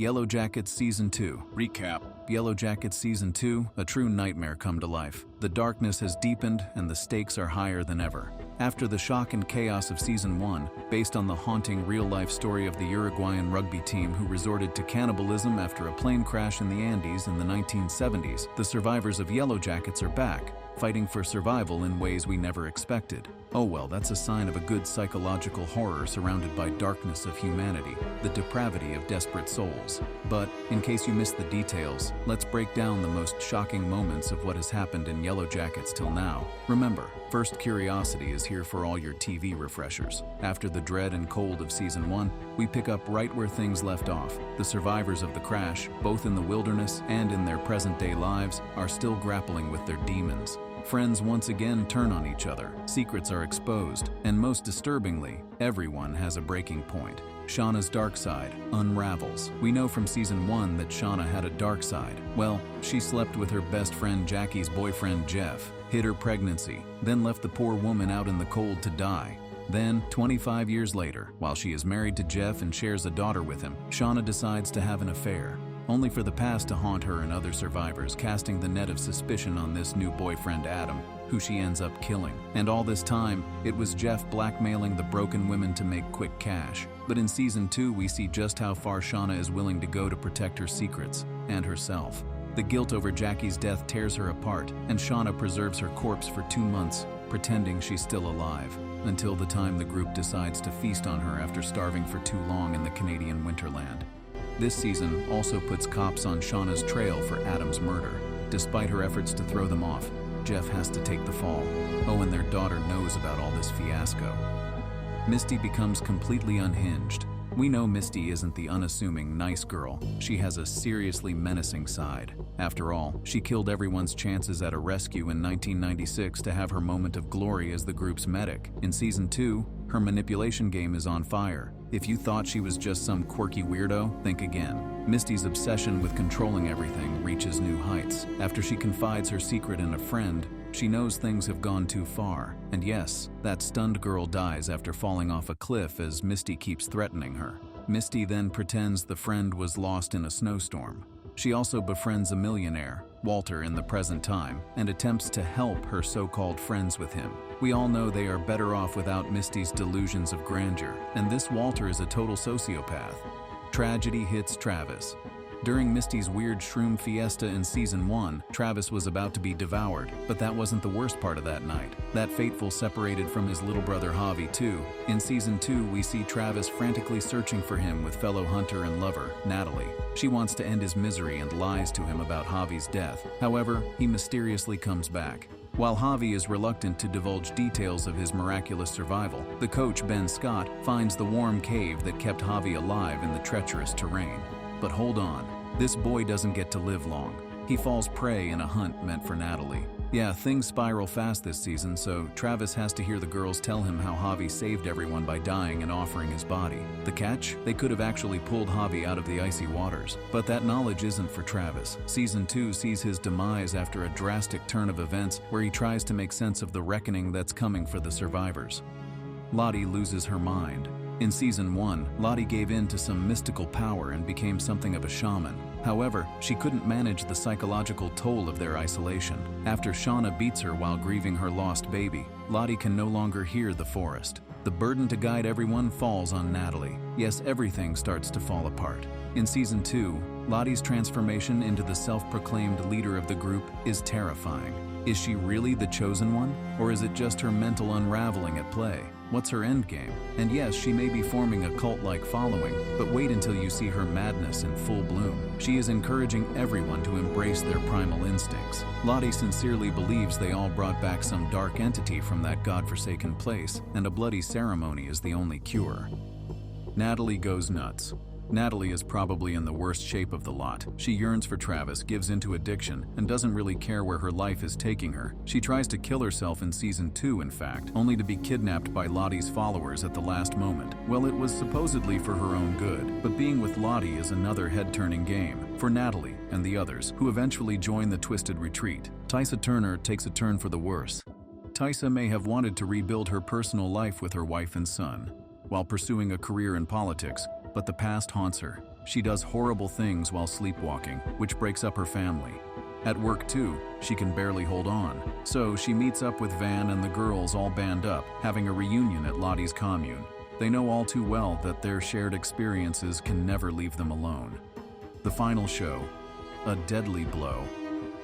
Yellowjackets Season 2. Recap. Yellowjackets Season 2, a true nightmare come to life. The darkness has deepened and the stakes are higher than ever. After the shock and chaos of Season 1, based on the haunting real-life story of the Uruguayan rugby team who resorted to cannibalism after a plane crash in the Andes in the 1970s, the survivors of Yellowjackets are back, fighting for survival in ways we never expected. Oh well, that's a sign of a good psychological horror surrounded by darkness of humanity, the depravity of desperate souls. But, in case you missed the details, let's break down the most shocking moments of what has happened in Yellowjackets till now. Remember, First Curiosity is here for all your TV refreshers. After the dread and cold of Season 1, we pick up right where things left off. The survivors of the crash, both in the wilderness and in their present-day lives, are still grappling with their demons. Friends once again turn on each other, secrets are exposed, and most disturbingly, everyone has a breaking point. Shauna's dark side unravels. We know from Season 1 that Shauna had a dark side. Well, she slept with her best friend Jackie's boyfriend Jeff, hid her pregnancy, then left the poor woman out in the cold to die. Then, 25 years later, while she is married to Jeff and shares a daughter with him, Shauna decides to have an affair, only for the past to haunt her and other survivors, casting the net of suspicion on this new boyfriend Adam, who she ends up killing. And all this time, it was Jeff blackmailing the broken women to make quick cash. But in Season 2, we see just how far Shauna is willing to go to protect her secrets and herself. The guilt over Jackie's death tears her apart, and Shauna preserves her corpse for 2 months, pretending she's still alive, until the time the group decides to feast on her after starving for too long in the Canadian winterland. This season also puts cops on Shauna's trail for Adam's murder. Despite her efforts to throw them off, Jeff has to take the fall. Oh, and their daughter knows about all this fiasco. Misty becomes completely unhinged. We know Misty isn't the unassuming, nice girl. She has a seriously menacing side. After all, she killed everyone's chances at a rescue in 1996 to have her moment of glory as the group's medic. In Season 2, her manipulation game is on fire. If you thought she was just some quirky weirdo, think again. Misty's obsession with controlling everything reaches new heights. After she confides her secret in a friend, she knows things have gone too far. And yes, that stunned girl dies after falling off a cliff as Misty keeps threatening her. Misty then pretends the friend was lost in a snowstorm. She also befriends a millionaire, Walter, in the present time, and attempts to help her so-called friends with him. We all know they are better off without Misty's delusions of grandeur, and this Walter is a total sociopath. Tragedy hits Travis. During Misty's weird shroom fiesta in Season 1, Travis was about to be devoured, but that wasn't the worst part of that night. That fateful separated from his little brother Javi too. In Season 2, we see Travis frantically searching for him with fellow hunter and lover, Natalie. She wants to end his misery and lies to him about Javi's death. However, he mysteriously comes back. While Javi is reluctant to divulge details of his miraculous survival, the coach, Ben Scott, finds the warm cave that kept Javi alive in the treacherous terrain. But hold on, this boy doesn't get to live long. He falls prey in a hunt meant for Natalie. Yeah, things spiral fast this season, so Travis has to hear the girls tell him how Javi saved everyone by dying and offering his body. The catch? They could have actually pulled Javi out of the icy waters. But that knowledge isn't for Travis. Season 2 sees his demise after a drastic turn of events where he tries to make sense of the reckoning that's coming for the survivors. Lottie loses her mind. In Season 1, Lottie gave in to some mystical power and became something of a shaman. However, she couldn't manage the psychological toll of their isolation. After Shauna beats her while grieving her lost baby, Lottie can no longer hear the forest. The burden to guide everyone falls on Natalie. Yes, everything starts to fall apart. In Season 2, Lottie's transformation into the self-proclaimed leader of the group is terrifying. Is she really the chosen one? Or is it just her mental unraveling at play? What's her endgame? And yes, she may be forming a cult-like following, but wait until you see her madness in full bloom. She is encouraging everyone to embrace their primal instincts. Lottie sincerely believes they all brought back some dark entity from that godforsaken place, and a bloody ceremony is the only cure. Natalie goes nuts. Natalie is probably in the worst shape of the lot. She yearns for Travis, gives into addiction, and doesn't really care where her life is taking her. She tries to kill herself in Season 2, in fact, only to be kidnapped by Lottie's followers at the last moment. Well, it was supposedly for her own good, but being with Lottie is another head-turning game for Natalie and the others, who eventually join the twisted retreat. Taissa Turner takes a turn for the worse. Taissa may have wanted to rebuild her personal life with her wife and son, while pursuing a career in politics, but the past haunts her. She does horrible things while sleepwalking, which breaks up her family. At work too, she can barely hold on. So she meets up with Van and the girls all band up, having a reunion at Lottie's commune. They know all too well that their shared experiences can never leave them alone. The final show, a deadly blow.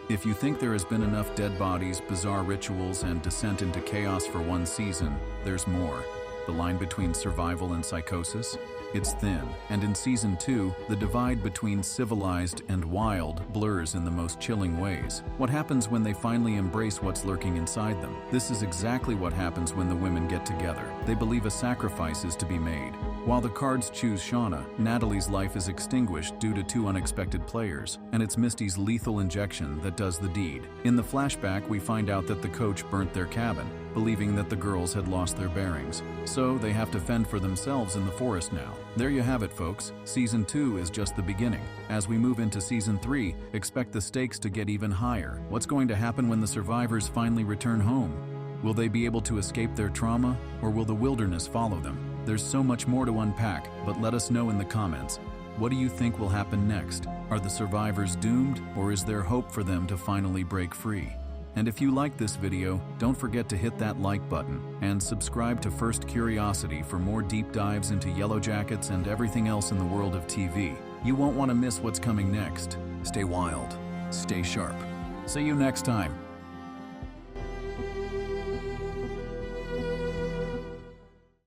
If you think there has been enough dead bodies, bizarre rituals, and descent into chaos for one season, there's more. The line between survival and psychosis? It's thin, and in Season 2, the divide between civilized and wild blurs in the most chilling ways. What happens when they finally embrace what's lurking inside them? This is exactly what happens when the women get together. They believe a sacrifice is to be made. While the cards choose Shauna, Natalie's life is extinguished due to two unexpected players, and it's Misty's lethal injection that does the deed. In the flashback, we find out that the coach burnt their cabin, believing that the girls had lost their bearings. So they have to fend for themselves in the forest now. There you have it, folks. Season 2 is just the beginning. As we move into Season 3, expect the stakes to get even higher. What's going to happen when the survivors finally return home? Will they be able to escape their trauma, or will the wilderness follow them? There's so much more to unpack, but let us know in the comments. What do you think will happen next? Are the survivors doomed, or is there hope for them to finally break free? And if you liked this video, don't forget to hit that like button and subscribe to First Curiosity for more deep dives into Yellowjackets and everything else in the world of TV. You won't want to miss what's coming next. Stay wild, stay sharp. See you next time.